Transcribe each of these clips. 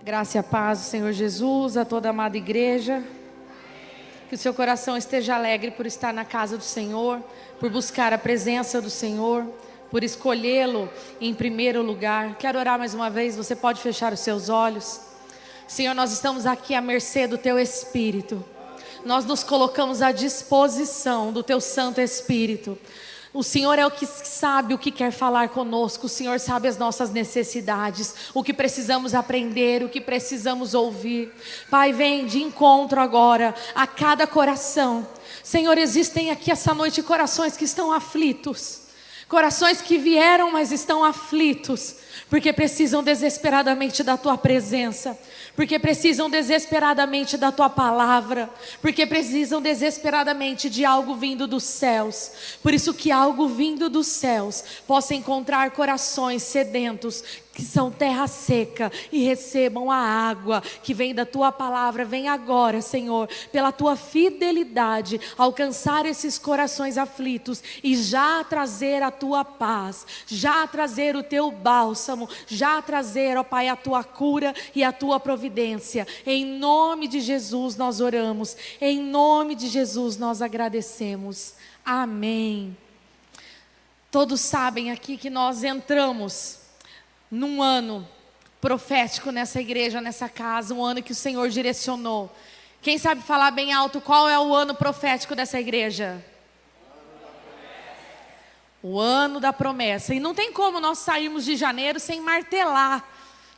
Graça e a paz do Senhor Jesus, a toda a amada igreja. Que o seu coração esteja alegre por estar na casa do Senhor, por buscar a presença do Senhor, por escolhê-lo em primeiro lugar. Quero orar mais uma vez, você pode fechar os seus olhos. Senhor, nós estamos aqui à mercê do Teu Espírito. Nós nos colocamos à disposição do Teu Santo Espírito. O Senhor é o que sabe o que quer falar conosco. O Senhor sabe as nossas necessidades, o que precisamos aprender, o que precisamos ouvir. Pai, vem de encontro agora a cada coração. Senhor, existem aqui essa noite corações que estão aflitos, corações que vieram, mas estão aflitos, porque precisam desesperadamente da Tua presença, porque precisam desesperadamente da Tua palavra, porque precisam desesperadamente de algo vindo dos céus. Por isso que algo vindo dos céus possa encontrar corações sedentos, que são terra seca, e recebam a água que vem da Tua palavra. Vem agora, Senhor, pela Tua fidelidade, alcançar esses corações aflitos e já trazer a Tua paz, já trazer o Teu bálsamo, já trazer, ó Pai, a Tua cura e a Tua providência. Em nome de Jesus nós oramos, em nome de Jesus nós agradecemos. Amém. Todos sabem aqui que nós entramos num ano profético nessa igreja, nessa casa, um ano que o Senhor direcionou. Quem sabe falar bem alto qual é o ano profético dessa igreja? O ano da promessa. E não tem como nós sairmos de janeiro sem martelar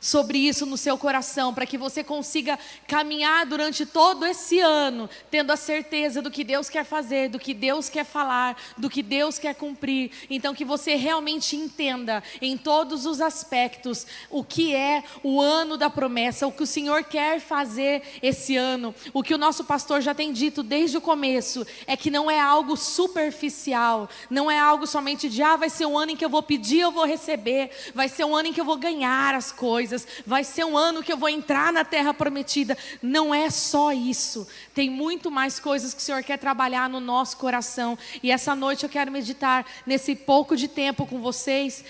sobre isso no seu coração, para que você consiga caminhar durante todo esse ano, tendo a certeza do que Deus quer fazer, do que Deus quer falar, do que Deus quer cumprir. Então que você realmente entenda em todos os aspectos o que é o ano da promessa, o que o Senhor quer fazer esse ano. O que o nosso pastor já tem dito desde o começo é que não é algo superficial, não é algo somente de vai ser um ano em que eu vou pedir, eu vou receber, vai ser um ano em que eu vou ganhar as coisas, vai ser um ano que eu vou entrar na terra prometida. Não é só isso, tem muito mais coisas que o Senhor quer trabalhar no nosso coração. E essa noite eu quero meditar nesse pouco de tempo com vocês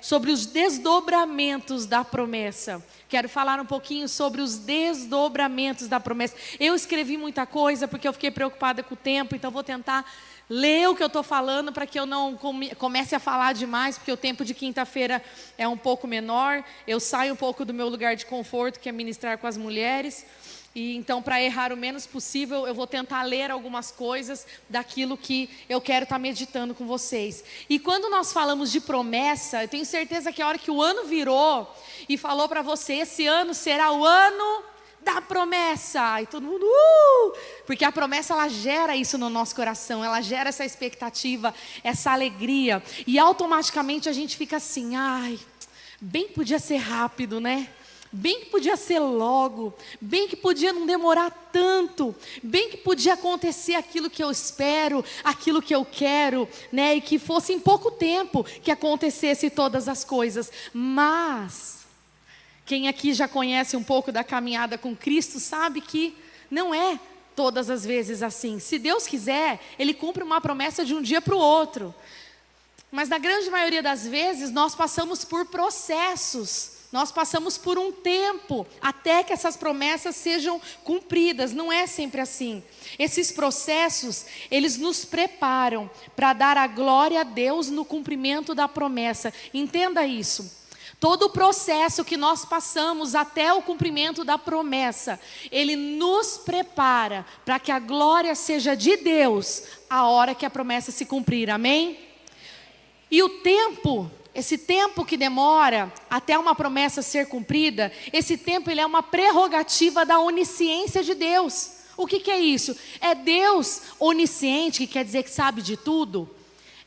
sobre os desdobramentos da promessa. Quero falar um pouquinho sobre os desdobramentos da promessa. Eu escrevi muita coisa porque eu fiquei preocupada com o tempo, então vou tentar ler o que eu estou falando para que eu não comece a falar demais, porque o tempo de quinta-feira é um pouco menor. Eu saio um pouco do meu lugar de conforto, que é ministrar com as mulheres. E então, para errar o menos possível, eu vou tentar ler algumas coisas daquilo que eu quero estar meditando com vocês. E quando nós falamos de promessa, eu tenho certeza que a hora que o ano virou e falou para você, esse ano será o ano da promessa, e todo mundo, porque a promessa ela gera isso no nosso coração, ela gera essa expectativa, essa alegria, e automaticamente a gente fica assim, bem que podia ser rápido, né? Bem que podia ser logo, bem que podia não demorar tanto, bem que podia acontecer aquilo que eu espero, aquilo que eu quero, né? E que fosse em pouco tempo que acontecesse todas as coisas. Mas quem aqui já conhece um pouco da caminhada com Cristo sabe que não é todas as vezes assim. Se Deus quiser, Ele cumpre uma promessa de um dia para o outro. Mas na grande maioria das vezes nós passamos por processos. Nós passamos por um tempo até que essas promessas sejam cumpridas. Não é sempre assim. Esses processos, eles nos preparam para dar a glória a Deus no cumprimento da promessa. Entenda isso. Todo o processo que nós passamos até o cumprimento da promessa, ele nos prepara para que a glória seja de Deus a hora que a promessa se cumprir. Amém? E o tempo, esse tempo que demora até uma promessa ser cumprida, esse tempo ele é uma prerrogativa da onisciência de Deus. O que é isso? É Deus onisciente, que quer dizer que sabe de tudo.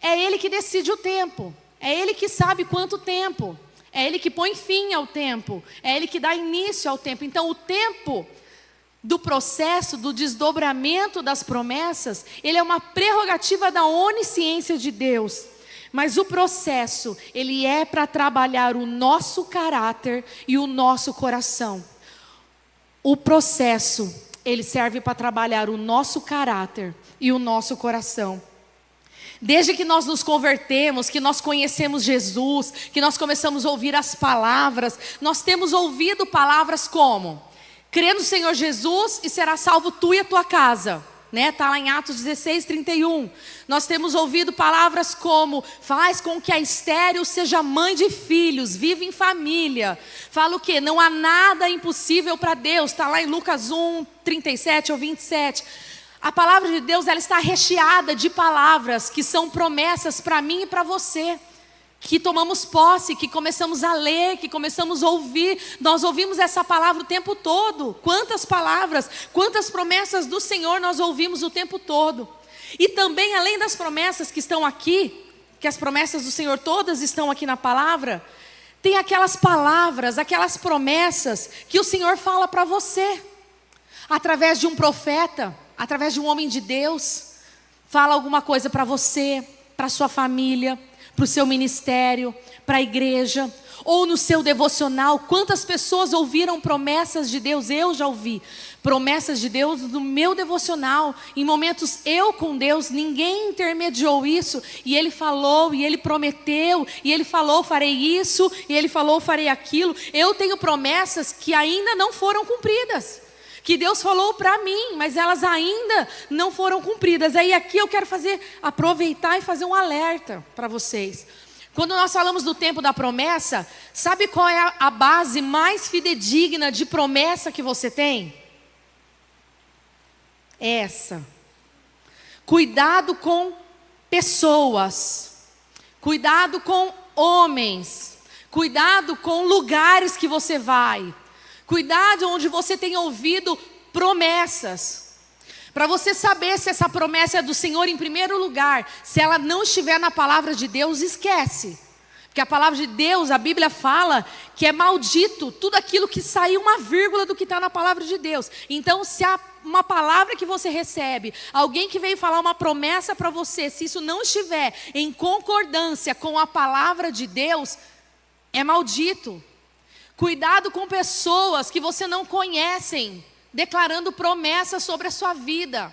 É Ele que decide o tempo. É Ele que sabe quanto tempo. É Ele que põe fim ao tempo. É Ele que dá início ao tempo. Então o tempo do processo, do desdobramento das promessas, ele é uma prerrogativa da onisciência de Deus. Mas o processo, ele é para trabalhar o nosso caráter e o nosso coração. O processo, ele serve para trabalhar o nosso caráter e o nosso coração. Desde que nós nos convertemos, que nós conhecemos Jesus, que nós começamos a ouvir as palavras, nós temos ouvido palavras como: crê no Senhor Jesus e será salvo tu e a tua casa. Está lá em Atos 16:31. Nós temos ouvido palavras como: faz com que a estéril seja mãe de filhos, vive em família. Fala o quê? Não há nada impossível para Deus. Está lá em Lucas 1:37 ou 27. A palavra de Deus, ela está recheada de palavras que são promessas para mim e para você, que tomamos posse, que começamos a ler, que começamos a ouvir. Nós ouvimos essa palavra o tempo todo. Quantas palavras, quantas promessas do Senhor nós ouvimos o tempo todo. E também, além das promessas que estão aqui, que as promessas do Senhor todas estão aqui na palavra, tem aquelas palavras, aquelas promessas que o Senhor fala para você, através de um profeta, através de um homem de Deus. Fala alguma coisa para você, para sua família, para o seu ministério, para a igreja, ou no seu devocional. Quantas pessoas ouviram promessas de Deus? Eu já ouvi promessas de Deus no meu devocional, em momentos eu com Deus, ninguém intermediou isso, e Ele falou, e Ele prometeu, e Ele falou, farei isso, e Ele falou, farei aquilo. Eu tenho promessas que ainda não foram cumpridas, que Deus falou para mim, mas elas ainda não foram cumpridas. Aí aqui eu quero aproveitar e fazer um alerta para vocês. Quando nós falamos do tempo da promessa, sabe qual é a base mais fidedigna de promessa que você tem? Essa. Cuidado com pessoas, cuidado com homens, cuidado com lugares que você vai. Cuidado onde você tem ouvido promessas. Para você saber se essa promessa é do Senhor, em primeiro lugar, se ela não estiver na palavra de Deus, esquece. Porque a palavra de Deus, a Bíblia fala que é maldito tudo aquilo que saiu uma vírgula do que está na palavra de Deus. Então, se há uma palavra que você recebe, alguém que veio falar uma promessa para você, se isso não estiver em concordância com a palavra de Deus, é maldito. Cuidado com pessoas que você não conhece, declarando promessas sobre a sua vida.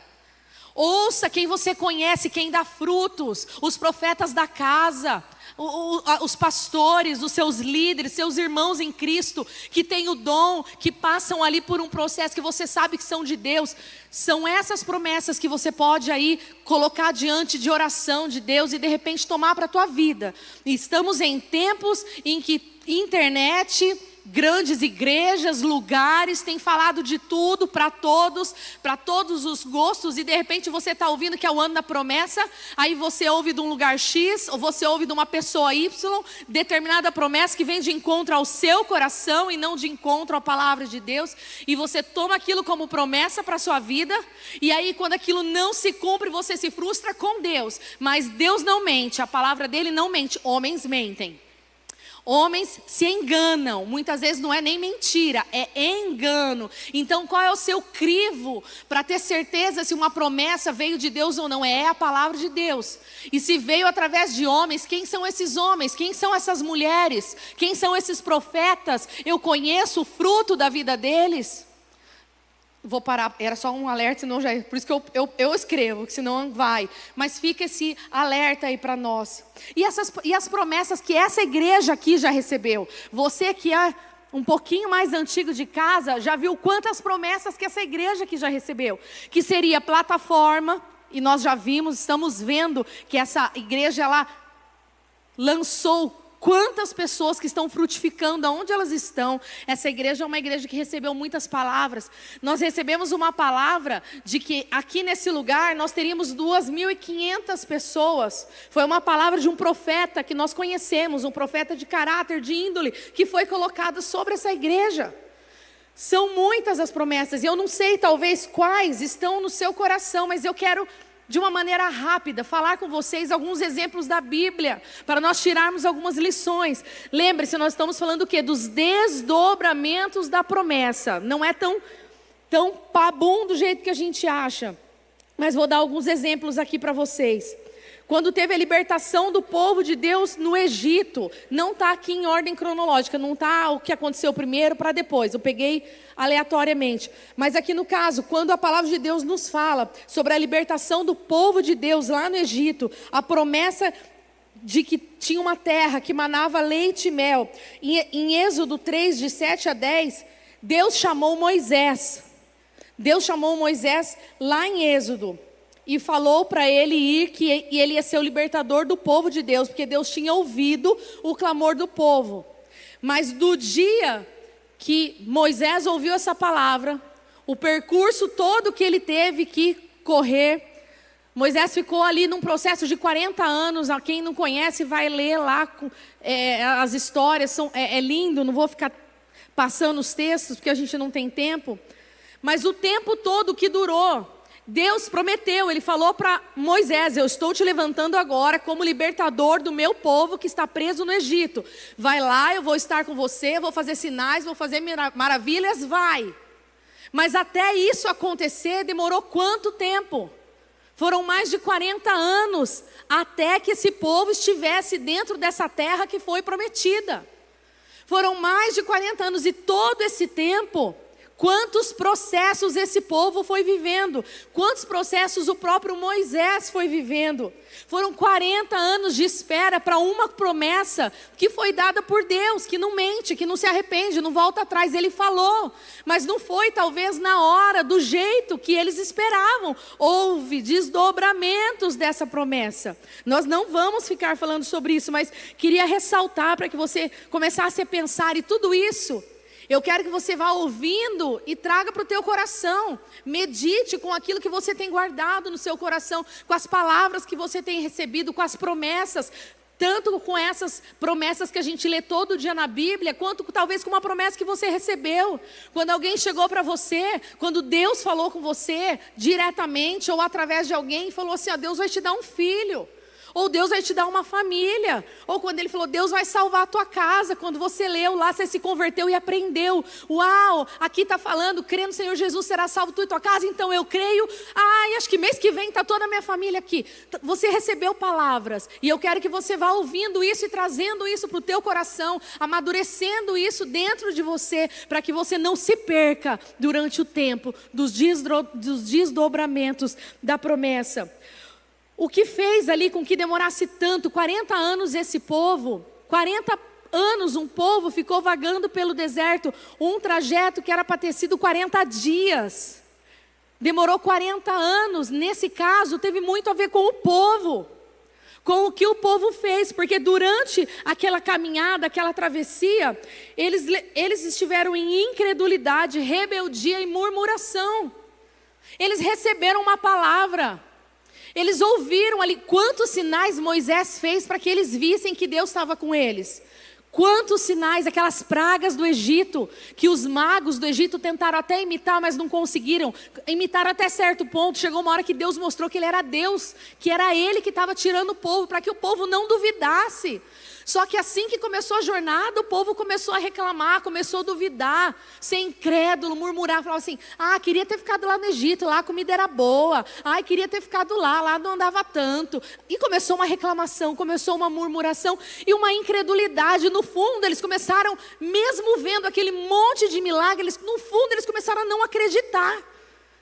Ouça quem você conhece, quem dá frutos, os profetas da casa, os pastores, os seus líderes, seus irmãos em Cristo, que têm o dom, que passam ali por um processo que você sabe que são de Deus. São essas promessas que você pode aí colocar diante de oração de Deus e de repente tomar para a tua vida. E estamos em tempos em que internet, grandes igrejas, lugares, têm falado de tudo para todos os gostos, e de repente você está ouvindo que é o ano da promessa, aí você ouve de um lugar X, ou você ouve de uma pessoa Y, determinada promessa que vem de encontro ao seu coração e não de encontro à palavra de Deus, e você toma aquilo como promessa para a sua vida, e aí quando aquilo não se cumpre, você se frustra com Deus, mas Deus não mente, a palavra dele não mente, homens mentem. Homens se enganam, muitas vezes não é nem mentira, é engano. Então qual é o seu crivo para ter certeza se uma promessa veio de Deus ou não? É a palavra de Deus. E se veio através de homens, quem são esses homens? Quem são essas mulheres? Quem são esses profetas? Eu conheço o fruto da vida deles? Vou parar, era só um alerta, senão já, por isso que eu escrevo, senão vai. Mas fica esse alerta aí para nós. E as promessas que essa igreja aqui já recebeu. Você que é um pouquinho mais antigo de casa, já viu quantas promessas que essa igreja aqui já recebeu. Que seria plataforma, e nós já vimos, estamos vendo que essa igreja, ela lançou quantas pessoas que estão frutificando, aonde elas estão. Essa igreja é uma igreja que recebeu muitas palavras. Nós recebemos uma palavra de que aqui nesse lugar nós teríamos 2.500 pessoas. Foi uma palavra de um profeta que nós conhecemos, um profeta de caráter, de índole, que foi colocado sobre essa igreja. São muitas as promessas, e eu não sei talvez quais estão no seu coração, mas eu quero, de uma maneira rápida, falar com vocês alguns exemplos da Bíblia, para nós tirarmos algumas lições. Lembre-se, nós estamos falando o quê? Dos desdobramentos da promessa. Não é tão pabum do jeito que a gente acha, mas vou dar alguns exemplos aqui para vocês. quando teve a libertação do povo de Deus no Egito. Não está aqui em ordem cronológica, não está o que aconteceu primeiro para depois. Eu peguei aleatoriamente. Mas aqui no caso, quando a palavra de Deus nos fala sobre a libertação do povo de Deus lá no Egito, a promessa de que tinha uma terra que manava leite e mel. Em Êxodo 3, de 7 a 10, Deus chamou Moisés. Deus chamou Moisés lá em Êxodo e falou para ele ir, que ele ia ser o libertador do povo de Deus, porque Deus tinha ouvido o clamor do povo. Mas do dia que Moisés ouviu essa palavra, o percurso todo que ele teve que correr, Moisés ficou ali num processo de 40 anos. A quem não conhece vai ler lá as histórias, é lindo, não vou ficar passando os textos porque a gente não tem tempo. Mas o tempo todo que durou, Deus prometeu, Ele falou para Moisés: eu estou te levantando agora como libertador do meu povo que está preso no Egito. Vai lá, eu vou estar com você, vou fazer sinais, vou fazer maravilhas, vai. Mas até isso acontecer demorou quanto tempo? Foram mais de 40 anos até que esse povo estivesse dentro dessa terra que foi prometida. Foram mais de 40 anos e todo esse tempo, quantos processos esse povo foi vivendo, quantos processos o próprio Moisés foi vivendo. Foram 40 anos de espera para uma promessa que foi dada por Deus, que não mente, que não se arrepende, não volta atrás. Ele falou, mas não foi talvez na hora, do jeito que eles esperavam. Houve desdobramentos dessa promessa. Nós não vamos ficar falando sobre isso, mas queria ressaltar para que você começasse a pensar, e tudo isso eu quero que você vá ouvindo e traga para o teu coração. Medite com aquilo que você tem guardado no seu coração, com as palavras que você tem recebido, com as promessas. Tanto com essas promessas que a gente lê todo dia na Bíblia, quanto talvez com uma promessa que você recebeu. Quando alguém chegou para você, quando Deus falou com você diretamente ou através de alguém, falou assim: ó, Deus vai te dar um filho. Ou Deus vai te dar uma família. Ou quando Ele falou: Deus vai salvar a tua casa. Quando você leu lá, você se converteu e aprendeu. Uau, aqui está falando, crê no Senhor Jesus, será salvo tu e tua casa. Então eu creio. Ai, acho que mês que vem está toda a minha família aqui. Você recebeu palavras. E eu quero que você vá ouvindo isso e trazendo isso para o teu coração, amadurecendo isso dentro de você, para que você não se perca durante o tempo dos desdobramentos da promessa. O que fez ali com que demorasse tanto, 40 anos esse povo, 40 anos um povo ficou vagando pelo deserto, um trajeto que era para ter sido 40 dias. Demorou 40 anos, nesse caso teve muito a ver com o povo, com o que o povo fez, porque durante aquela caminhada, aquela travessia, eles estiveram em incredulidade, rebeldia e murmuração. Eles receberam uma palavra. Eles ouviram ali quantos sinais Moisés fez para que eles vissem que Deus estava com eles. Quantos sinais, aquelas pragas do Egito, que os magos do Egito tentaram até imitar, mas não conseguiram. Imitaram até certo ponto. Chegou uma hora que Deus mostrou que Ele era Deus, que era Ele que estava tirando o povo, para que o povo não duvidasse. Só que assim que começou a jornada, o povo começou a reclamar, começou a duvidar, ser incrédulo, murmurar, falava assim: ah, queria ter ficado lá no Egito, lá a comida era boa, ai, queria ter ficado lá não andava tanto. E começou uma reclamação, começou uma murmuração e uma incredulidade. No fundo, eles começaram, mesmo vendo aquele monte de milagres, no fundo eles começaram a não acreditar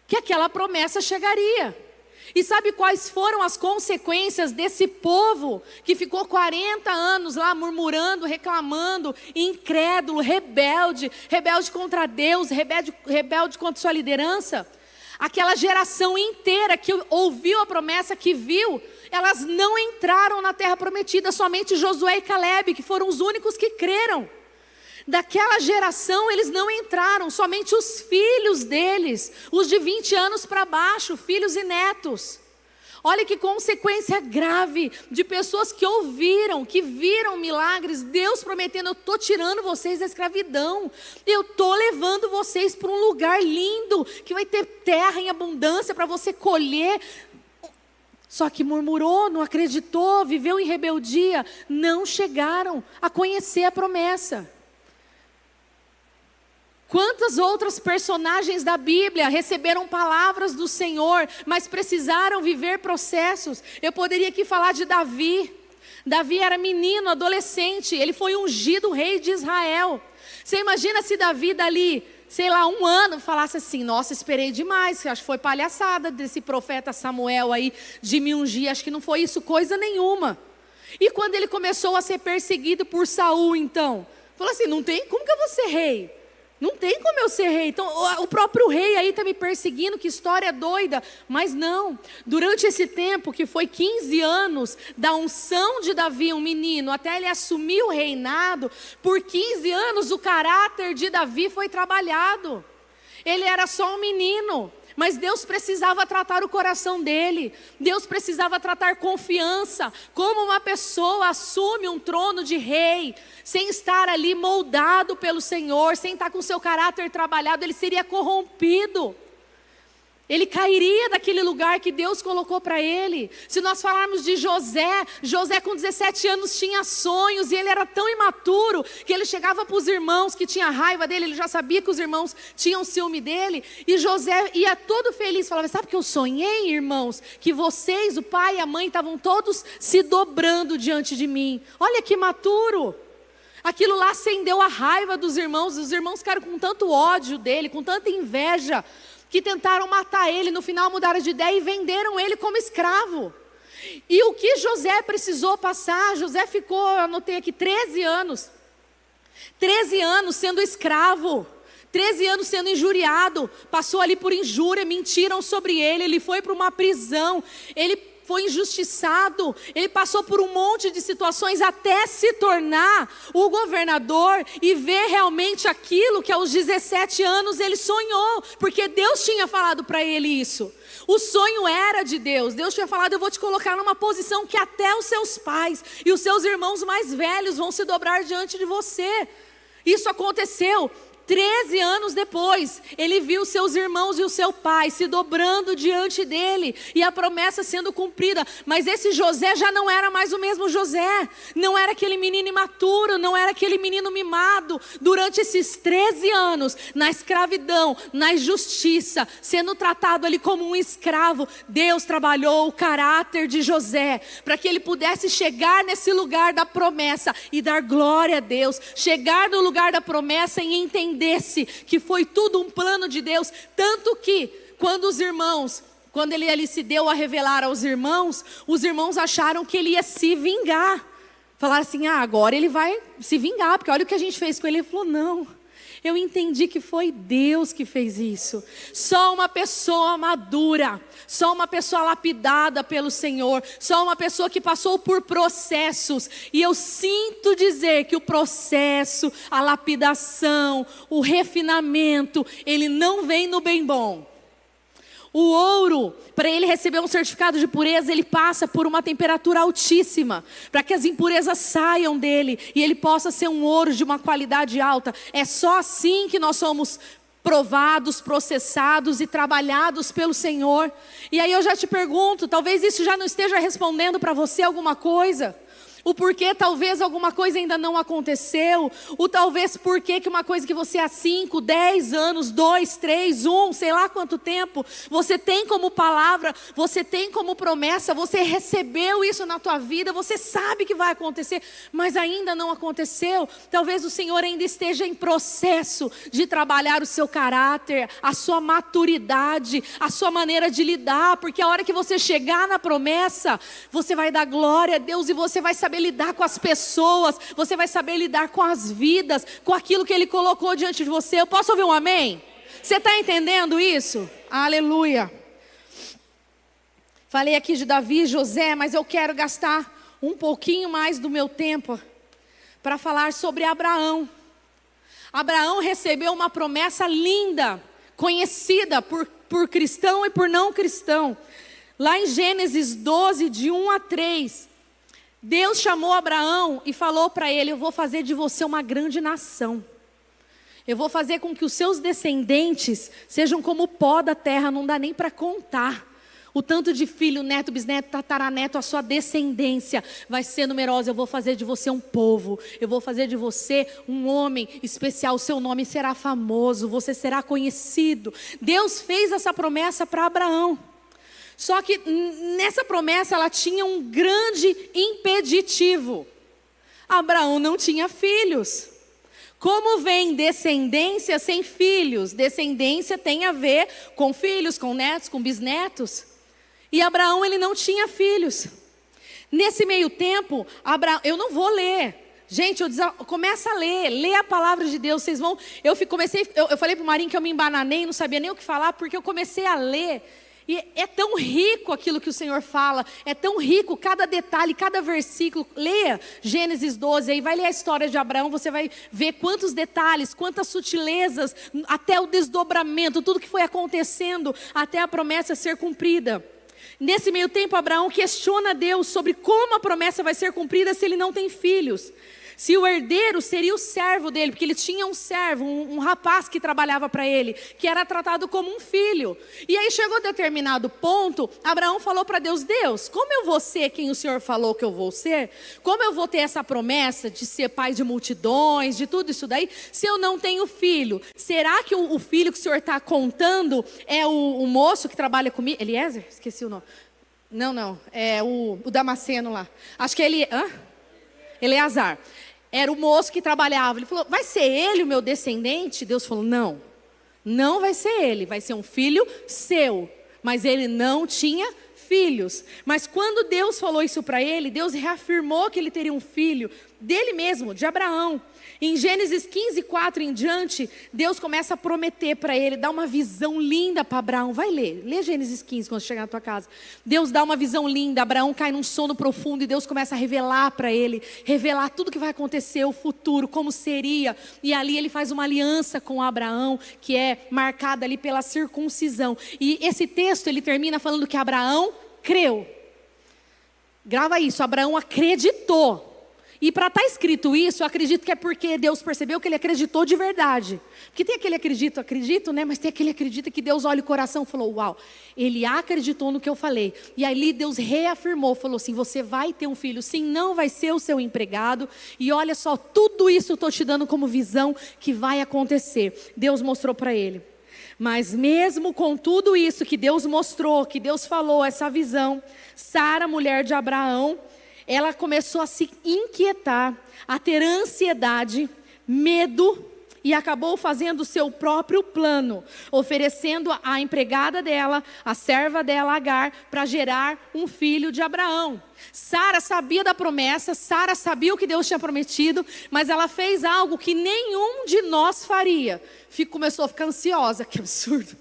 que aquela promessa chegaria. E sabe quais foram as consequências desse povo que ficou 40 anos lá murmurando, reclamando, incrédulo, rebelde contra Deus, rebelde contra sua liderança? Aquela geração inteira que ouviu a promessa, que viu, elas não entraram na terra prometida, somente Josué e Calebe, que foram os únicos que creram. Daquela geração eles não entraram, somente os filhos deles, os de 20 anos para baixo, filhos e netos. Olha que consequência grave de pessoas que ouviram, que viram milagres, Deus prometendo: eu estou tirando vocês da escravidão, eu estou levando vocês para um lugar lindo, que vai ter terra em abundância para você colher. Só que murmurou, não acreditou, viveu em rebeldia, não chegaram a conhecer a promessa. Quantas outras personagens da Bíblia receberam palavras do Senhor, mas precisaram viver processos? Eu poderia aqui falar de Davi. Davi era menino, adolescente, ele foi ungido rei de Israel. Você imagina se Davi dali, sei lá, 1 ano, falasse assim: nossa, esperei demais, acho que foi palhaçada desse profeta Samuel aí, de me ungir, acho que não foi isso coisa nenhuma. E quando ele começou a ser perseguido por Saul, então, falou assim: não tem, como que eu vou ser rei? Não tem como eu ser rei. Então o próprio rei aí está me perseguindo, que história doida. Mas não, durante esse tempo, que foi 15 anos da unção de Davi, um menino, até ele assumir o reinado, por 15 anos o caráter de Davi foi trabalhado. Ele era só um menino, mas Deus precisava tratar o coração dele. Deus precisava tratar confiança. Como uma pessoa assume um trono de rei, sem estar ali moldado pelo Senhor, sem estar com seu caráter trabalhado, ele seria corrompido. Ele cairia daquele lugar que Deus colocou para ele. Se nós falarmos de José, José com 17 anos tinha sonhos, e ele era tão imaturo, que ele chegava para os irmãos que tinha raiva dele, ele já sabia que os irmãos tinham ciúme dele, e José ia todo feliz, falava: sabe que eu sonhei, irmãos, que vocês, o pai e a mãe, estavam todos se dobrando diante de mim. Olha que imaturo. Aquilo lá acendeu a raiva dos irmãos, os irmãos ficaram com tanto ódio dele, com tanta inveja, que tentaram matar ele. No final mudaram de ideia e venderam ele como escravo. E o que José precisou passar? José ficou, eu anotei aqui, 13 anos. 13 anos sendo escravo. 13 anos sendo injuriado. Passou ali por injúria, mentiram sobre ele. Ele foi para uma prisão. Ele foi injustiçado, ele passou por um monte de situações até se tornar o governador e ver realmente aquilo que aos 17 anos ele sonhou, porque Deus tinha falado para ele isso. O sonho era de Deus. Deus tinha falado: eu vou te colocar numa posição que até os seus pais e os seus irmãos mais velhos vão se dobrar diante de você. Isso aconteceu. 13 anos depois, ele viu seus irmãos e o seu pai se dobrando diante dele, e a promessa sendo cumprida. Mas esse José já não era mais o mesmo José, não era aquele menino imaturo, não era aquele menino mimado. Durante esses 13 anos, na escravidão, na injustiça, sendo tratado ali como um escravo, Deus trabalhou o caráter de José, para que ele pudesse chegar nesse lugar da promessa e dar glória a Deus, chegar no lugar da promessa e entender que foi tudo um plano de Deus. Tanto que quando ele ali se deu a revelar aos irmãos, os irmãos acharam que ele ia se vingar. Falaram assim: agora ele vai se vingar, porque olha o que a gente fez com ele. Ele falou: não, eu entendi que foi Deus que fez isso. Só uma pessoa madura, só uma pessoa lapidada pelo Senhor, só uma pessoa que passou por processos. E eu sinto dizer que o processo, a lapidação, o refinamento, ele não vem no bem bom. O ouro, para ele receber um certificado de pureza, ele passa por uma temperatura altíssima, para que as impurezas saiam dele e ele possa ser um ouro de uma qualidade alta. É só assim que nós somos provados, processados e trabalhados pelo Senhor. E aí eu já te pergunto, talvez isso já não esteja respondendo para você alguma coisa. O porquê talvez alguma coisa ainda não aconteceu. O talvez porquê que uma coisa que você há 5, 10 anos, 2, 3, 1, sei lá quanto tempo, você tem como palavra, você tem como promessa, você recebeu isso na tua vida, você sabe que vai acontecer, mas ainda não aconteceu. Talvez o Senhor ainda esteja em processo de trabalhar o seu caráter, a sua maturidade, a sua maneira de lidar, porque a hora que você chegar na promessa, você vai dar glória a Deus e você vai saber lidar com as pessoas, você vai saber lidar com as vidas, com aquilo que Ele colocou diante de você. Eu posso ouvir um amém? Você está entendendo isso? Aleluia. Falei aqui de Davi e José, mas eu quero gastar um pouquinho mais do meu tempo para falar sobre Abraão. Abraão recebeu uma promessa linda, conhecida por cristão e por não cristão. Lá em Gênesis 12, de 1 a 3, Deus chamou Abraão e falou para ele: eu vou fazer de você uma grande nação. Eu vou fazer com que os seus descendentes sejam como o pó da terra, não dá nem para contar. O tanto de filho, neto, bisneto, tataraneto, a sua descendência vai ser numerosa. Eu vou fazer de você um povo. Eu vou fazer de você um homem especial. O seu nome será famoso. Você será conhecido. Deus fez essa promessa para Abraão. Só que nessa promessa ela tinha um grande impeditivo. Abraão não tinha filhos. Como vem descendência sem filhos? Descendência tem a ver com filhos, com netos, com bisnetos. E Abraão, ele não tinha filhos. Nesse meio tempo, eu não vou ler. Gente, começa a ler, lê a palavra de Deus. Vocês vão. Eu falei para o Marinho que eu me embananei, não sabia nem o que falar, porque eu comecei a ler. E é tão rico aquilo que o Senhor fala, é tão rico cada detalhe, cada versículo. Leia Gênesis 12, aí vai ler a história de Abraão, você vai ver quantos detalhes, quantas sutilezas, até o desdobramento, tudo que foi acontecendo até a promessa ser cumprida. Nesse meio tempo, Abraão questiona Deus sobre como a promessa vai ser cumprida se ele não tem filhos. Se o herdeiro seria o servo dele, porque ele tinha um servo, um rapaz que trabalhava para ele, que era tratado como um filho. E aí chegou a determinado ponto, Abraão falou para Deus: Deus, como eu vou ser quem o Senhor falou que eu vou ser? Como eu vou ter essa promessa de ser pai de multidões, de tudo isso daí, se eu não tenho filho? Será que o filho que o Senhor está contando é o moço que trabalha comigo? Eliezer? Esqueci o nome. Não, é o Damasceno lá. Acho que ele... Eleazar. Era o moço que trabalhava. Ele falou: vai ser ele o meu descendente? Deus falou: não, não vai ser ele, vai ser um filho seu. Mas ele não tinha filhos. Mas quando Deus falou isso para ele, Deus reafirmou que ele teria um filho dele mesmo, de Abraão. Em Gênesis 15, 4 em diante, Deus começa a prometer para ele, dá uma visão linda para Abraão. Vai ler, lê Gênesis 15 quando chegar na tua casa. Deus dá uma visão linda, Abraão cai num sono profundo e Deus começa a revelar para ele, revelar tudo que vai acontecer, o futuro, como seria. E ali ele faz uma aliança com Abraão, que é marcada ali pela circuncisão. E esse texto ele termina falando que Abraão creu. Grava isso, Abraão acreditou. E para estar escrito isso, eu acredito que é porque Deus percebeu que ele acreditou de verdade. Porque tem aquele acredito, né? Mas tem aquele acredita que Deus olha o coração e falou: uau, ele acreditou no que eu falei. E ali Deus reafirmou, falou assim: você vai ter um filho, sim, não vai ser o seu empregado. E olha só, tudo isso eu estou te dando como visão que vai acontecer. Deus mostrou para ele. Mas mesmo com tudo isso que Deus mostrou, que Deus falou, essa visão, Sara, mulher de Abraão, ela começou a se inquietar, a ter ansiedade, medo, e acabou fazendo o seu próprio plano, oferecendo a empregada dela, a serva dela, Agar, para gerar um filho de Abraão. Sara sabia da promessa, Sara sabia o que Deus tinha prometido, mas ela fez algo que nenhum de nós faria. Começou a ficar ansiosa, que absurdo.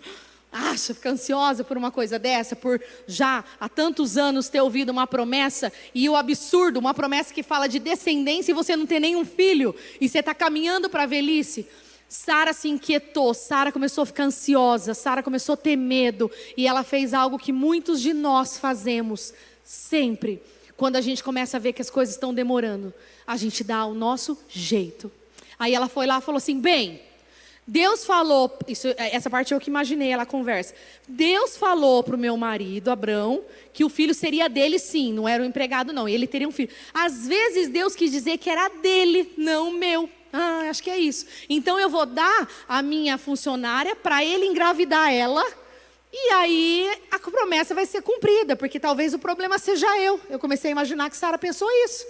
Fica ansiosa por uma coisa dessa, por já há tantos anos ter ouvido uma promessa, e o absurdo, uma promessa que fala de descendência e você não tem nenhum filho, e você está caminhando para a velhice. Sara se inquietou, Sara começou a ficar ansiosa, Sara começou a ter medo, e ela fez algo que muitos de nós fazemos sempre, quando a gente começa a ver que as coisas estão demorando, a gente dá o nosso jeito. Aí ela foi lá e falou assim: bem, Deus falou, essa parte eu que imaginei, ela conversa. Deus falou para o meu marido, Abraão, que o filho seria dele sim, não era o empregado não, ele teria um filho. Às vezes Deus quis dizer que era dele, não meu. Acho que é isso. Então eu vou dar a minha funcionária para ele engravidar ela, e aí a promessa vai ser cumprida, porque talvez o problema seja eu. Eu comecei a imaginar que Sara pensou isso.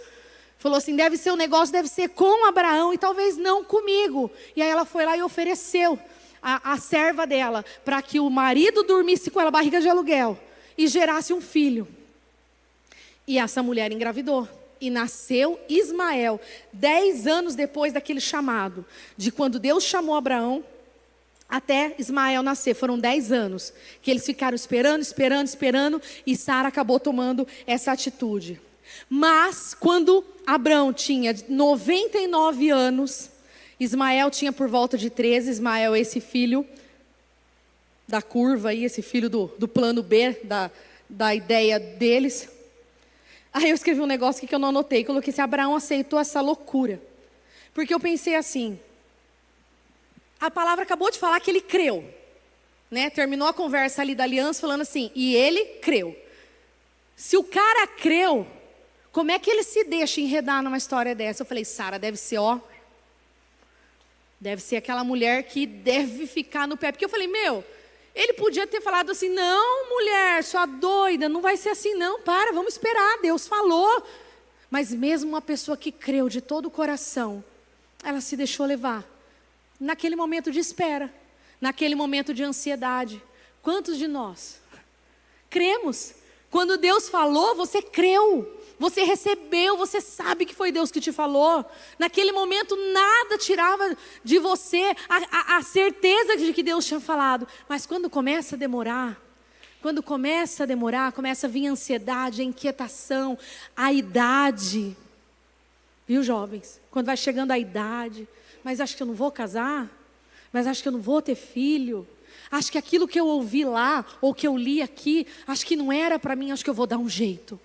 Falou assim: deve ser um negócio, deve ser com Abraão e talvez não comigo. E aí ela foi lá e ofereceu a serva dela para que o marido dormisse com ela, barriga de aluguel, e gerasse um filho. E essa mulher engravidou. E nasceu Ismael, 10 anos depois daquele chamado. De quando Deus chamou Abraão até Ismael nascer, foram 10 anos. Que eles ficaram esperando, e Sara acabou tomando essa atitude. Mas quando Abraão tinha 99 anos, Ismael tinha por volta de 13. Ismael é esse filho da curva aí, esse filho do plano B, da ideia deles. Aí eu escrevi um negócio aqui que eu não anotei, coloquei se Abraão aceitou essa loucura. Porque eu pensei assim, a palavra acabou de falar que ele creu. né? Terminou a conversa ali da aliança falando assim, e ele creu. Se o cara creu, como é que ele se deixa enredar numa história dessa? Eu falei, Sara, deve ser, deve ser aquela mulher que deve ficar no pé. Porque eu falei, ele podia ter falado assim, não, mulher, sua doida, não vai ser assim não, vamos esperar, Deus falou. Mas mesmo uma pessoa que creu de todo o coração, ela se deixou levar. Naquele momento de espera, naquele momento de ansiedade. Quantos de nós cremos? Quando Deus falou, você creu. Você recebeu, você sabe que foi Deus que te falou. Naquele momento nada tirava de você a certeza de que Deus tinha falado. Mas quando começa a demorar, começa a vir a ansiedade, a inquietação, a idade. Viu, jovens? Quando vai chegando a idade, mas acho que eu não vou casar, mas acho que eu não vou ter filho. Acho que aquilo que eu ouvi lá, ou que eu li aqui, acho que não era para mim, acho que eu vou dar um jeito.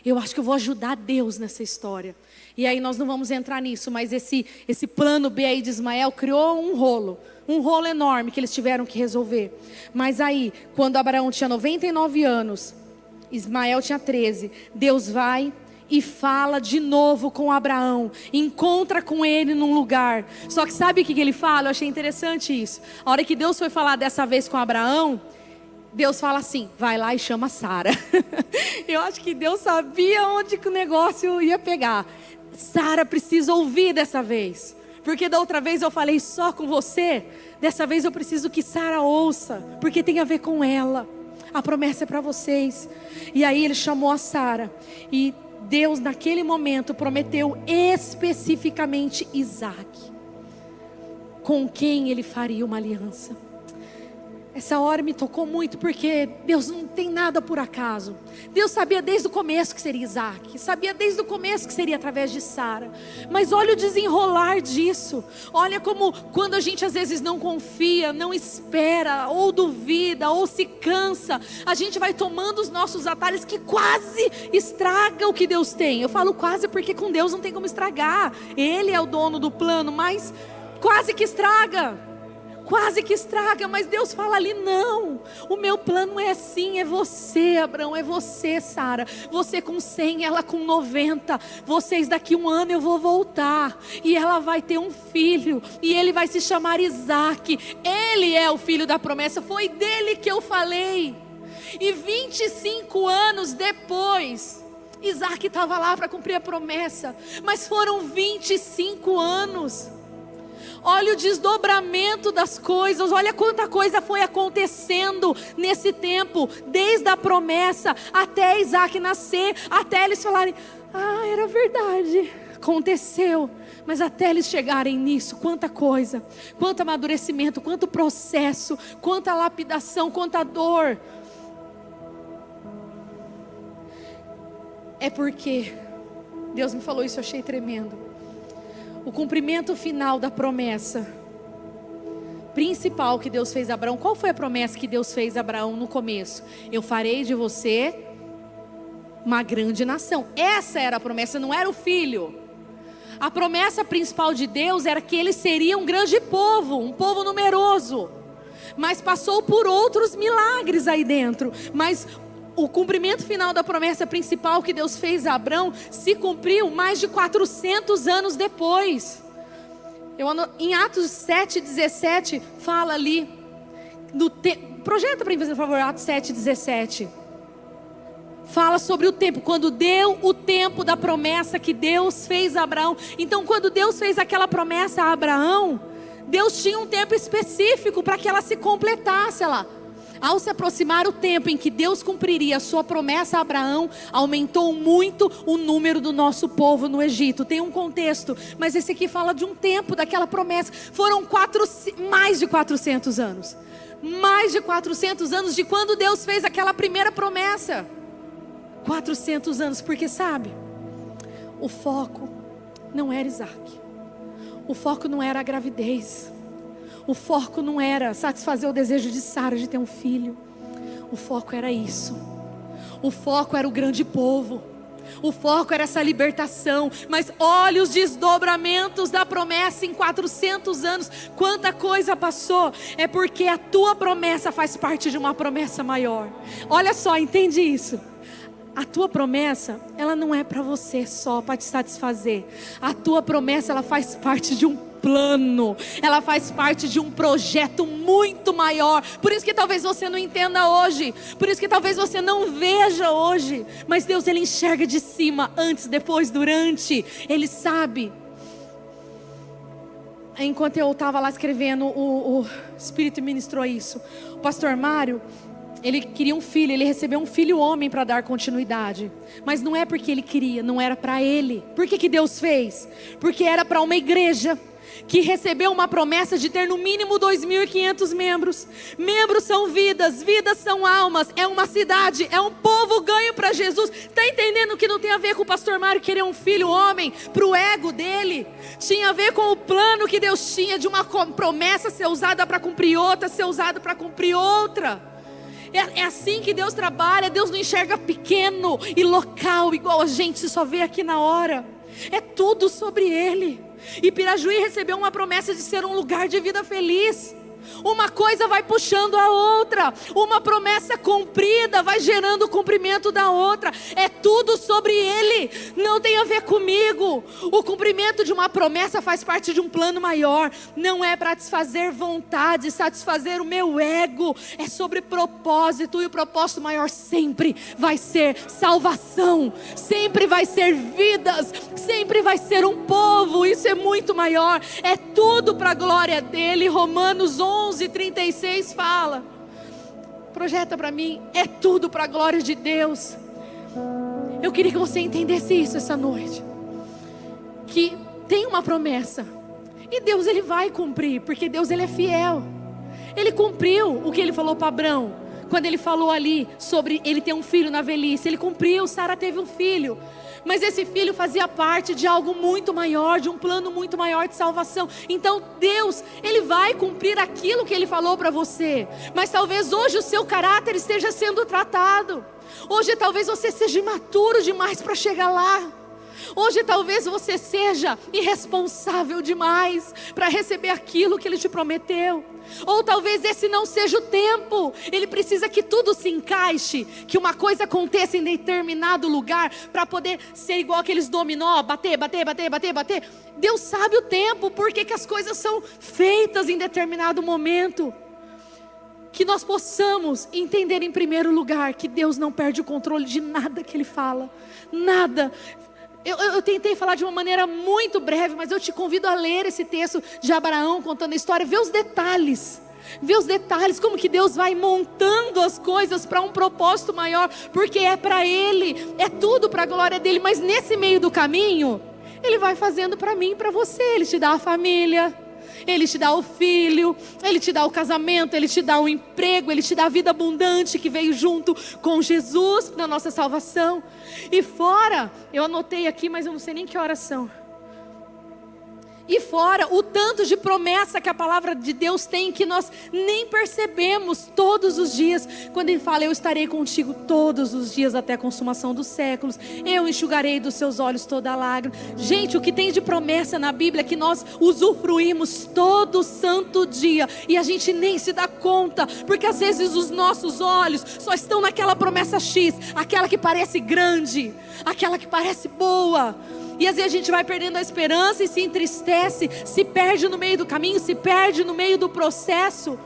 Eu acho que eu vou ajudar Deus nessa história. E aí nós não vamos entrar nisso, mas esse plano B aí de Ismael criou um rolo enorme que eles tiveram que resolver. Mas aí, quando Abraão tinha 99 anos, Ismael tinha 13, Deus vai e fala de novo com Abraão, encontra com ele num lugar. Só que sabe o que ele fala? Eu achei interessante isso. A hora que Deus foi falar dessa vez com Abraão, Deus fala assim, vai lá e chama Sara. Eu acho que Deus sabia onde que o negócio ia pegar. Sara precisa ouvir dessa vez, porque da outra vez eu falei só com você. Dessa vez eu preciso que Sara ouça, porque tem a ver com ela. A promessa é para vocês. E aí ele chamou a Sara, e Deus naquele momento prometeu especificamente Isaac, com quem ele faria uma aliança. Essa hora me tocou muito, porque Deus não tem nada por acaso. Deus sabia desde o começo que seria Isaac, sabia desde o começo que seria através de Sara. Mas olha o desenrolar disso. Olha como quando a gente às vezes não confia, não espera, ou duvida, ou se cansa, a gente vai tomando os nossos atalhos que quase estraga o que Deus tem. Eu falo quase porque com Deus não tem como estragar. Ele é o dono do plano, mas quase que estraga. Quase que estraga, mas Deus fala ali, não, o meu plano é assim, é você, Abraão, é você, Sara, você com 100, ela com 90, vocês daqui um ano eu vou voltar, e ela vai ter um filho, e ele vai se chamar Isaac, ele é o filho da promessa, foi dele que eu falei. E 25 anos depois, Isaac estava lá para cumprir a promessa, mas foram 25 anos. Olha o desdobramento das coisas, olha quanta coisa foi acontecendo nesse tempo, desde a promessa até Isaac nascer, até eles falarem, era verdade, aconteceu. Mas até eles chegarem nisso, quanta coisa, quanto amadurecimento, quanto processo, quanta lapidação, quanta dor. É porque Deus me falou isso, eu achei tremendo. O cumprimento final da promessa principal que Deus fez a Abraão. Qual foi a promessa que Deus fez a Abraão no começo? Eu farei de você uma grande nação. Essa era a promessa, não era o filho. A promessa principal de Deus era que ele seria um grande povo, um povo numeroso. Mas passou por outros milagres aí dentro. Mas o cumprimento final da promessa principal que Deus fez a Abraão se cumpriu mais de 400 anos depois. Em Atos 7:17 fala ali, projeta para mim, por favor, Atos 7:17. Fala sobre o tempo, quando deu o tempo da promessa que Deus fez a Abraão. Então quando Deus fez aquela promessa a Abraão, Deus tinha um tempo específico para que ela se completasse lá. Ao se aproximar o tempo em que Deus cumpriria a sua promessa a Abraão, aumentou muito o número do nosso povo no Egito. Tem um contexto, mas esse aqui fala de um tempo daquela promessa. Foram mais de 400 anos. Mais de 400 anos de quando Deus fez aquela primeira promessa. 400 anos, porque sabe, o foco não era Isaac. O foco não era a gravidez. O foco não era satisfazer o desejo de Sara de ter um filho. O foco era isso. O foco era o grande povo. O foco era essa libertação, mas olha os desdobramentos da promessa em 400 anos. Quanta coisa passou. É porque a tua promessa faz parte de uma promessa maior. Olha só, entende isso? A tua promessa, ela não é para você só, para te satisfazer. A tua promessa, ela faz parte de um plano, ela faz parte de um projeto muito maior. Por isso que talvez você não entenda hoje, por isso que talvez você não veja hoje, mas Deus, Ele enxerga de cima, antes, depois, durante. Ele sabe. Enquanto eu estava lá escrevendo, o Espírito ministrou isso. O pastor Mário, ele queria um filho, ele recebeu um filho homem para dar continuidade. Mas não é porque ele queria, não era para ele. Por que Deus fez? Porque era para uma igreja que recebeu uma promessa de ter no mínimo 2.500 membros. Membros são vidas, vidas são almas. É uma cidade, é um povo ganho para Jesus. Está entendendo que não tem a ver com o pastor Mário querer um filho homem para o ego dele? Tinha a ver com o plano que Deus tinha de uma promessa ser usada para cumprir outra, ser usada para cumprir outra. É assim que Deus trabalha. Deus não enxerga pequeno e local igual a gente só vê aqui na hora. É tudo sobre Ele. E Pirajuí recebeu uma promessa de ser um lugar de vida feliz. Uma coisa vai puxando a outra. Uma promessa cumprida vai gerando o cumprimento da outra. É tudo sobre Ele. Não tem a ver comigo. O cumprimento de uma promessa faz parte de um plano maior. Não é para satisfazer vontade, satisfazer o meu ego. É sobre propósito. E o propósito maior sempre vai ser salvação. Sempre vai ser vidas. Sempre vai ser um povo. Isso é muito maior. É tudo para a glória dEle. Romanos 11:36 fala. Projeta para mim. É tudo para a glória de Deus. Eu queria que você entendesse isso essa noite. Que tem uma promessa. E Deus, Ele vai cumprir. Porque Deus, Ele é fiel. Ele cumpriu o que Ele falou para Abrão. Quando Ele falou ali sobre ele ter um filho na velhice. Ele cumpriu, Sara teve um filho. Mas esse filho fazia parte de algo muito maior, de um plano muito maior de salvação. Então Deus, Ele vai cumprir aquilo que Ele falou para você. Mas talvez hoje o seu caráter esteja sendo tratado. Hoje talvez você seja imaturo demais para chegar lá. Hoje talvez você seja irresponsável demais para receber aquilo que Ele te prometeu. Ou talvez esse não seja o tempo. Ele precisa que tudo se encaixe, que uma coisa aconteça em determinado lugar para poder ser igual aqueles dominó, bater. Deus sabe o tempo, por que as coisas são feitas em determinado momento. Que nós possamos entender em primeiro lugar que Deus não perde o controle de nada que Ele fala. Nada. Eu tentei falar de uma maneira muito breve, mas eu te convido a ler esse texto de Abraão contando a história, ver os detalhes, como que Deus vai montando as coisas para um propósito maior, porque é para Ele, é tudo para a glória dEle, mas nesse meio do caminho, Ele vai fazendo para mim e para você. Ele te dá a família, Ele te dá o filho, Ele te dá o casamento, Ele te dá o emprego, Ele te dá a vida abundante que veio junto com Jesus na nossa salvação. E fora, eu anotei aqui, mas eu não sei nem que horas são. E fora o tanto de promessa que a palavra de Deus tem, que nós nem percebemos todos os dias. Quando Ele fala, eu estarei contigo todos os dias até a consumação dos séculos. Eu enxugarei dos seus olhos toda lágrima. Gente, o que tem de promessa na Bíblia é que nós usufruímos todo santo dia. E a gente nem se dá conta. Porque às vezes os nossos olhos só estão naquela promessa X. Aquela que parece grande. Aquela que parece boa. E às vezes a gente vai perdendo a esperança e se entristece, se perde no meio do caminho, se perde no meio do processo.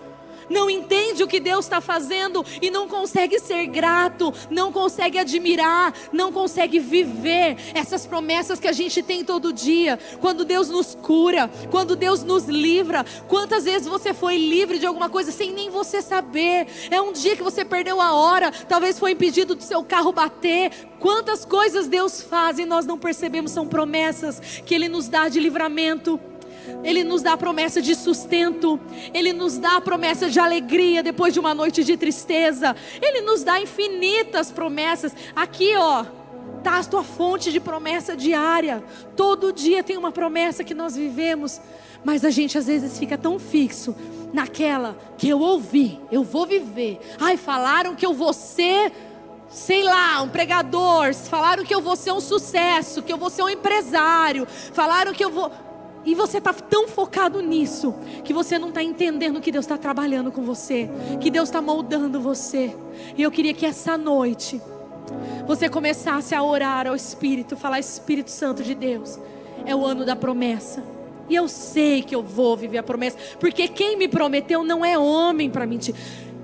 Não entende o que Deus está fazendo e não consegue ser grato, não consegue admirar, não consegue viver essas promessas que a gente tem todo dia. Quando Deus nos cura, quando Deus nos livra. Quantas vezes você foi livre de alguma coisa sem nem você saber? É um dia que você perdeu a hora, talvez foi impedido do seu carro bater. Quantas coisas Deus faz e nós não percebemos, são promessas que Ele nos dá de livramento. Ele nos dá a promessa de sustento. Ele nos dá a promessa de alegria depois de uma noite de tristeza. Ele nos dá infinitas promessas. Aqui ó, está a tua fonte de promessa diária. Todo dia tem uma promessa que nós vivemos. Mas a gente às vezes fica tão fixo naquela que eu ouvi, eu vou viver. Ai, falaram que eu vou ser sei lá, um pregador, falaram que eu vou ser um sucesso, que eu vou ser um empresário, falaram que eu vou... E você está tão focado nisso, que você não está entendendo que Deus está trabalhando com você, que Deus está moldando você. E eu queria que essa noite você começasse a orar ao Espírito, falar: Espírito Santo de Deus, é o ano da promessa. E eu sei que eu vou viver a promessa, porque quem me prometeu não é homem para mentir.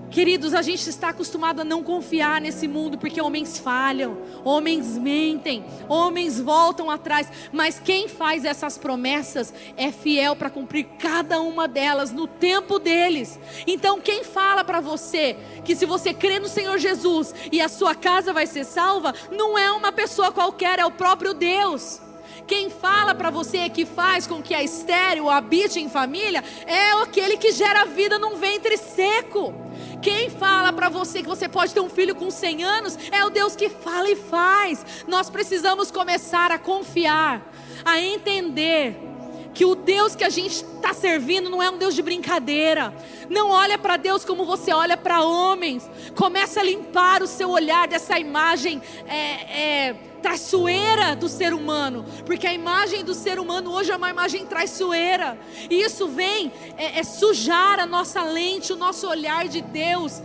Queridos, a gente está acostumado a não confiar nesse mundo, porque homens falham, homens mentem, homens voltam atrás. Mas quem faz essas promessas é fiel para cumprir cada uma delas no tempo deles. Então quem fala para você que se você crê no Senhor Jesus e a sua casa vai ser salva, não é uma pessoa qualquer, é o próprio Deus. Quem fala para você que faz com que a estéril habite em família é aquele que gera vida num ventre seco. Quem fala para você que você pode ter um filho com 100 anos é o Deus que fala e faz. Nós precisamos começar a confiar, a entender que o Deus que a gente está servindo não é um Deus de brincadeira. Não olha para Deus como você olha para homens. Começa a limpar o seu olhar dessa imagem traiçoeira do ser humano, porque a imagem do ser humano hoje é uma imagem traiçoeira, e isso vem sujar a nossa lente, o nosso olhar de Deus.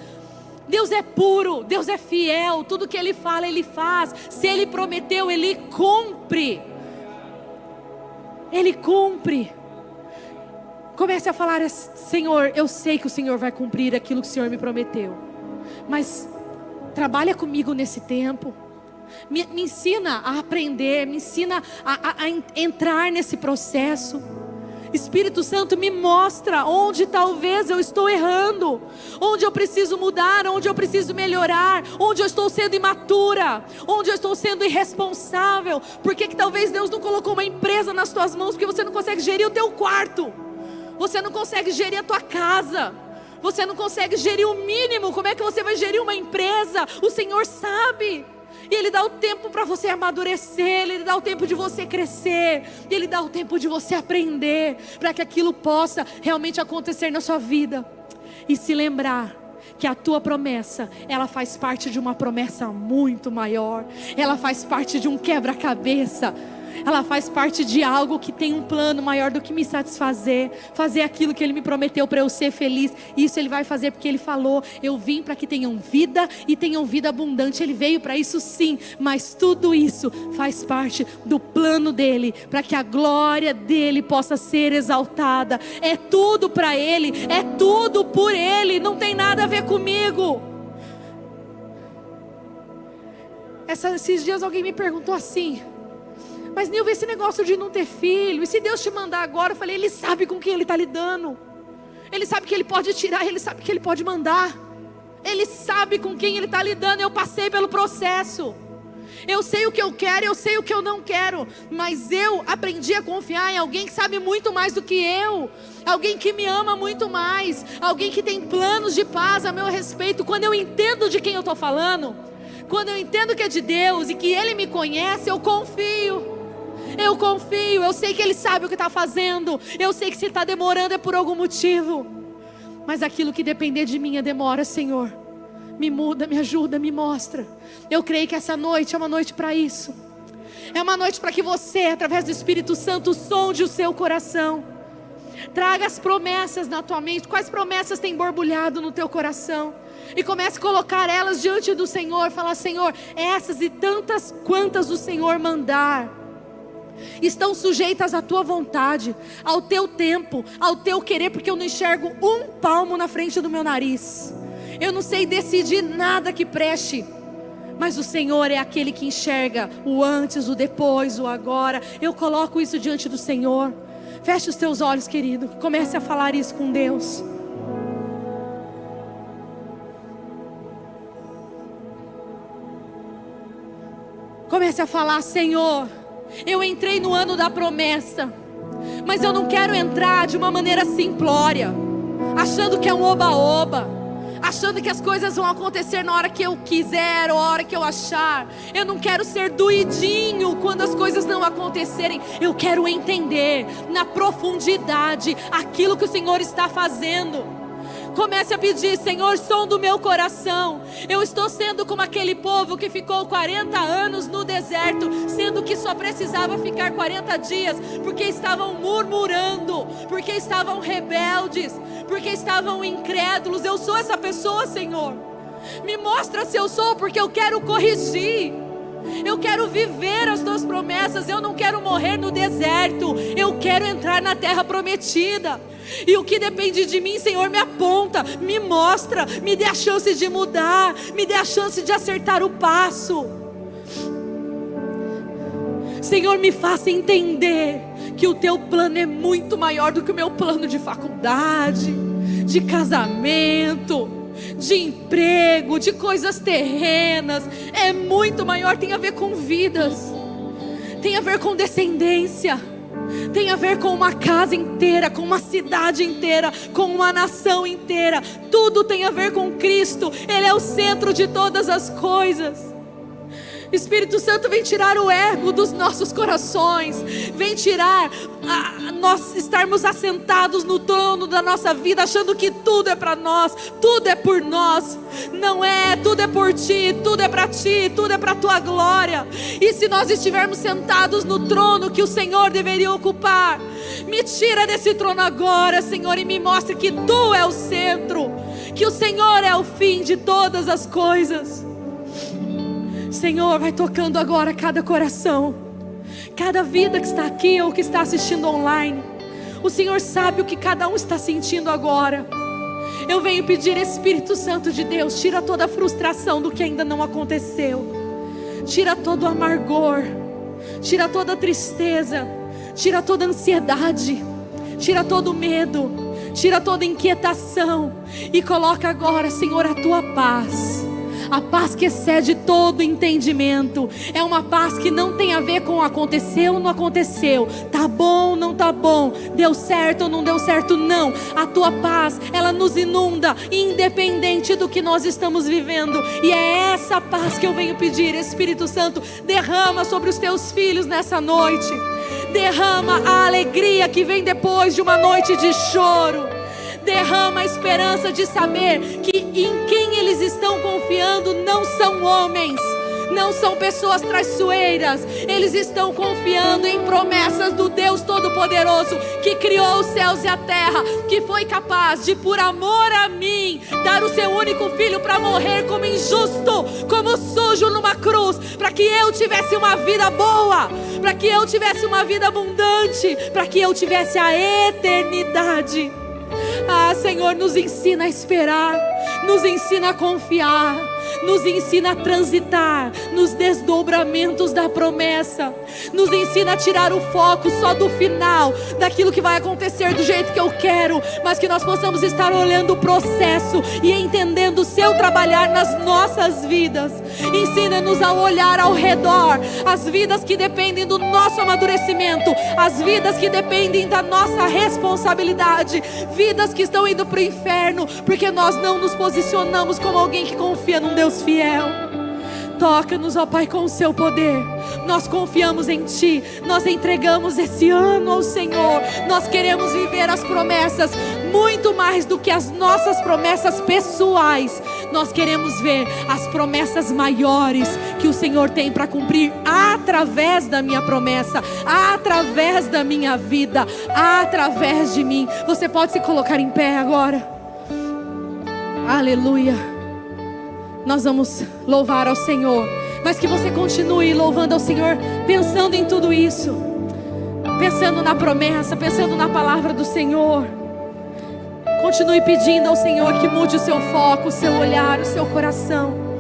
Deus é puro, Deus é fiel, tudo que Ele fala, Ele faz. Se Ele prometeu, Ele cumpre. Ele cumpre. Comece a falar: Senhor, eu sei que o Senhor vai cumprir aquilo que o Senhor me prometeu, mas trabalha comigo nesse tempo. Me ensina a aprender, me ensina a entrar nesse processo. Espírito Santo, me mostra onde talvez eu estou errando, onde eu preciso mudar, onde eu preciso melhorar, onde eu estou sendo imatura, onde eu estou sendo irresponsável. Por que talvez Deus não colocou uma empresa nas tuas mãos? Porque você não consegue gerir o teu quarto, você não consegue gerir a tua casa, você não consegue gerir o mínimo. Como é que você vai gerir uma empresa? O Senhor sabe. E Ele dá o tempo para você amadurecer, Ele dá o tempo de você crescer, Ele dá o tempo de você aprender, para que aquilo possa realmente acontecer na sua vida. E se lembrar que a tua promessa, ela faz parte de uma promessa muito maior, ela faz parte de um quebra-cabeça, ela faz parte de algo que tem um plano maior do que me satisfazer, fazer aquilo que Ele me prometeu para eu ser feliz. Isso Ele vai fazer porque Ele falou: eu vim para que tenham vida e tenham vida abundante. Ele veio para isso sim, mas tudo isso faz parte do plano dEle, para que a glória dEle possa ser exaltada. É tudo para Ele, é tudo por Ele, não tem nada a ver comigo. Esses dias alguém me perguntou assim: mas Nilva, esse negócio de não ter filho, e se Deus te mandar agora? Eu falei: Ele sabe com quem Ele está lidando, Ele sabe que Ele pode tirar, Ele sabe que Ele pode mandar, Ele sabe com quem Ele está lidando. Eu passei pelo processo, eu sei o que eu quero, eu sei o que eu não quero, mas eu aprendi a confiar em alguém que sabe muito mais do que eu, alguém que me ama muito mais, alguém que tem planos de paz a meu respeito. Quando eu entendo de quem eu estou falando, quando eu entendo que é de Deus e que Ele me conhece, eu confio. Eu sei que Ele sabe o que está fazendo, eu sei que se está demorando é por algum motivo, mas aquilo que depender de mim é demora. Senhor, me muda, me ajuda, me mostra. Eu creio que essa noite é uma noite para isso, é uma noite para que você, através do Espírito Santo, sonde o seu coração, traga as promessas na tua mente. Quais promessas têm borbulhado no teu coração? E comece a colocar elas diante do Senhor. Falar: Senhor, essas e tantas quantas o Senhor mandar estão sujeitas à tua vontade, ao teu tempo, ao teu querer, porque eu não enxergo um palmo na frente do meu nariz, eu não sei decidir nada que preste, mas o Senhor é aquele que enxerga o antes, o depois, o agora. Eu coloco isso diante do Senhor. Feche os teus olhos, querido, comece a falar isso com Deus. Comece a falar: Senhor, eu entrei no ano da promessa, mas eu não quero entrar de uma maneira simplória, achando que é um oba-oba, achando que as coisas vão acontecer na hora que eu quiser ou a hora que eu achar. Eu não quero ser doidinho quando as coisas não acontecerem. Eu quero entender na profundidade aquilo que o Senhor está fazendo. Comece a pedir: Senhor, sonda o meu coração. Eu estou sendo como aquele povo que ficou 40 anos no deserto, sendo que só precisava ficar 40 dias, porque estavam murmurando, porque estavam rebeldes, porque estavam incrédulos. Eu sou essa pessoa, Senhor. Me mostra se eu sou, porque eu quero corrigir. Eu quero viver as tuas promessas. Eu não quero morrer no deserto. Eu quero entrar na terra prometida. E o que depende de mim, Senhor, me aponta, me mostra, me dê a chance de mudar, me dê a chance de acertar o passo. Senhor, me faça entender que o teu plano é muito maior do que o meu plano de faculdade, de casamento, de emprego, de coisas terrenas. É muito maior, tem a ver com vidas, tem a ver com descendência, tem a ver com uma casa inteira, com uma cidade inteira, com uma nação inteira. Tudo tem a ver com Cristo. Ele é o centro de todas as coisas. Espírito Santo, vem tirar o ego dos nossos corações. Vem tirar nós estarmos assentados no trono da nossa vida, achando que tudo é para nós, tudo é por nós. Não é, tudo é por ti, tudo é para ti, tudo é para a tua glória. E se nós estivermos sentados no trono que o Senhor deveria ocupar, me tira desse trono agora, Senhor, e me mostre que tu é o centro, que o Senhor é o fim de todas as coisas. Senhor, vai tocando agora cada coração, cada vida que está aqui ou que está assistindo online. O Senhor sabe o que cada um está sentindo agora. Eu venho pedir, Espírito Santo de Deus, tira toda a frustração do que ainda não aconteceu. Tira todo o amargor, tira toda a tristeza, tira toda a ansiedade, tira todo o medo, tira toda a inquietação e coloca agora, Senhor, a tua paz. A paz que excede todo entendimento. É uma paz que não tem a ver com aconteceu ou não aconteceu, tá bom ou não tá bom, deu certo ou não deu certo. Não, a tua paz, ela nos inunda, independente do que nós estamos vivendo. E é essa paz que eu venho pedir. Espírito Santo, derrama sobre os teus filhos nessa noite. Derrama a alegria que vem depois de uma noite de choro. Derrama a esperança de saber que em quem eles estão confiando não são homens, não são pessoas traiçoeiras. Eles estão confiando em promessas do Deus Todo-Poderoso, que criou os céus e a terra, que foi capaz de, por amor a mim, dar o seu único filho para morrer como injusto, como sujo numa cruz, para que eu tivesse uma vida boa, para que eu tivesse uma vida abundante, para que eu tivesse a eternidade. Ah, Senhor, nos ensina a esperar, nos ensina a confiar, nos ensina a transitar nos desdobramentos da promessa, nos ensina a tirar o foco só do final, daquilo que vai acontecer do jeito que eu quero, mas que nós possamos estar olhando o processo e entendendo o seu trabalhar nas nossas vidas. Ensina-nos a olhar ao redor, as vidas que dependem do nosso amadurecimento, as vidas que dependem da nossa responsabilidade, vidas que estão indo para o inferno, porque nós não nos posicionamos como alguém que confia num Deus fiel. Toca-nos, ó Pai, com o seu poder. Nós confiamos em Ti. Nós entregamos esse ano ao Senhor. Nós queremos viver as promessas muito mais do que as nossas promessas pessoais. Nós queremos ver as promessas maiores que o Senhor tem para cumprir através da minha promessa, através da minha vida, através de mim. Você pode se colocar em pé agora. Aleluia. Nós vamos louvar ao Senhor, mas que você continue louvando ao Senhor, pensando em tudo isso, pensando na promessa, pensando na palavra do Senhor. Continue pedindo ao Senhor que mude o seu foco, o seu olhar, o seu coração.